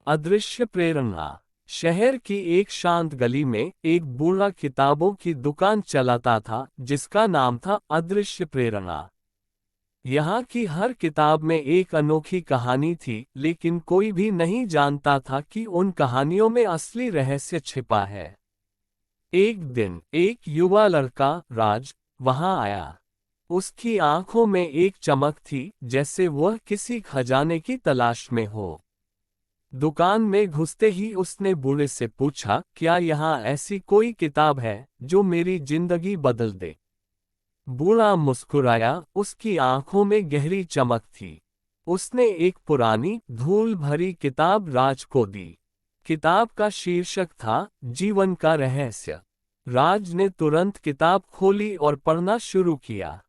अदृश्य प्रेरणा। शहर की एक शांत गली में एक बूढ़ा किताबों की दुकान चलाता था जिसका नाम था अदृश्य प्रेरणा। यहाँ की हर किताब में एक अनोखी कहानी थी, लेकिन कोई भी नहीं जानता था कि उन कहानियों में असली रहस्य छिपा है। एक दिन एक युवा लड़का राज वहां आया। उसकी आंखों में एक चमक थी, जैसे वह किसी खजाने की तलाश में हो। दुकान में घुसते ही उसने बूढ़े से पूछा, क्या यहाँ ऐसी कोई किताब है जो मेरी जिंदगी बदल दे? बूढ़ा मुस्कुराया, उसकी आंखों में गहरी चमक थी। उसने एक पुरानी धूल भरी किताब राज को दी। किताब का शीर्षक था जीवन का रहस्य। राज ने तुरंत किताब खोली और पढ़ना शुरू किया।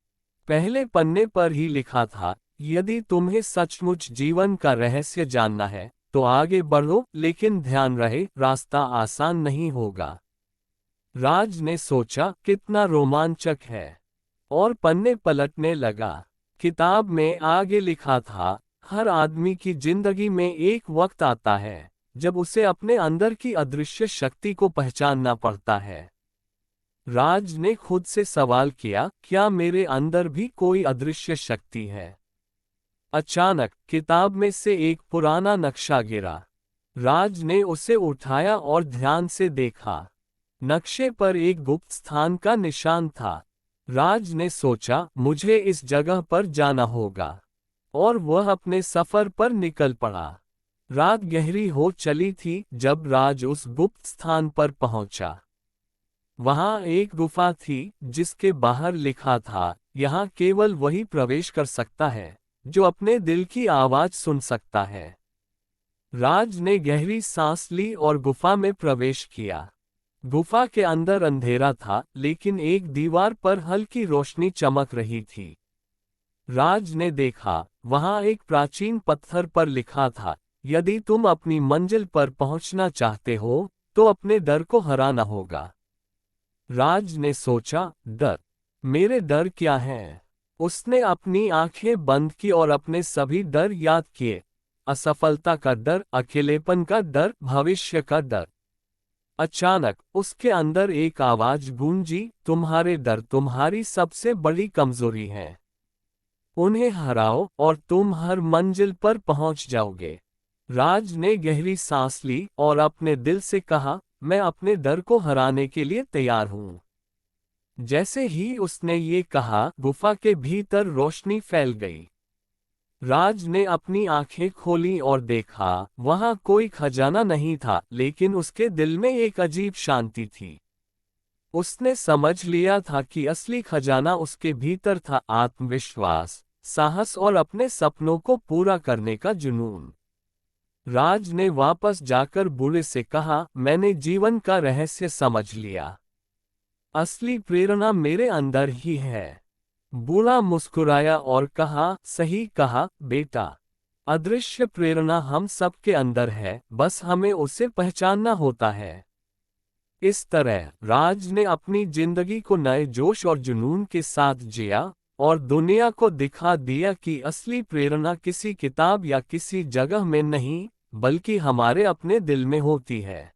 पहले पन्ने पर ही लिखा था, यदि तुम्हें सचमुच जीवन का रहस्य जानना है तो आगे बढ़ो, लेकिन ध्यान रहे रास्ता आसान नहीं होगा। राज ने सोचा, कितना रोमांचक है, और पन्ने पलटने लगा। किताब में आगे लिखा था, हर आदमी की जिंदगी में एक वक्त आता है जब उसे अपने अंदर की अदृश्य शक्ति को पहचानना पड़ता है। राज ने खुद से सवाल किया, क्या मेरे अंदर भी कोई अदृश्य शक्ति है? अचानक किताब में से एक पुराना नक्शा गिरा। राज ने उसे उठाया और ध्यान से देखा। नक्शे पर एक गुप्त स्थान का निशान था। राज ने सोचा, मुझे इस जगह पर जाना होगा, और वह अपने सफर पर निकल पड़ा। रात गहरी हो चली थी जब राज उस गुप्त स्थान पर पहुंचा। वहां एक गुफा थी जिसके बाहर लिखा था, यहाँ केवल वही प्रवेश कर सकता है जो अपने दिल की आवाज सुन सकता है। राज ने गहरी सांस ली और गुफा में प्रवेश किया। गुफा के अंदर अंधेरा था, लेकिन एक दीवार पर हल्की रोशनी चमक रही थी। राज ने देखा, वहां एक प्राचीन पत्थर पर लिखा था, यदि तुम अपनी मंजिल पर पहुंचना चाहते हो तो अपने डर को हराना होगा। राज ने सोचा, डर? मेरे डर क्या हैं? उसने अपनी आंखें बंद की और अपने सभी डर याद किए। असफलता का डर, अकेलेपन का डर, भविष्य का डर। अचानक उसके अंदर एक आवाज गूंजी, तुम्हारे डर तुम्हारी सबसे बड़ी कमजोरी है। उन्हें हराओ और तुम हर मंजिल पर पहुंच जाओगे। राज ने गहरी सांस ली और अपने दिल से कहा, मैं अपने डर को हराने के लिए तैयार हूं। जैसे ही उसने ये कहा, गुफा के भीतर रोशनी फैल गई। राज ने अपनी आंखें खोली और देखा, वहां कोई खजाना नहीं था, लेकिन उसके दिल में एक अजीब शांति थी। उसने समझ लिया था कि असली खजाना उसके भीतर था, आत्मविश्वास, साहस और अपने सपनों को पूरा करने का जुनून। राज ने वापस जाकर बूढ़े से कहा, मैंने जीवन का रहस्य समझ लिया। असली प्रेरणा मेरे अंदर ही है। बूढ़ा मुस्कुराया और कहा, सही कहा बेटा। अदृश्य प्रेरणा हम सबके अंदर है, बस हमें उसे पहचानना होता है। इस तरह राज ने अपनी जिंदगी को नए जोश और जुनून के साथ जिया, और दुनिया को दिखा दिया कि असली प्रेरणा किसी किताब या किसी जगह में नहीं, बल्कि हमारे अपने दिल में होती है।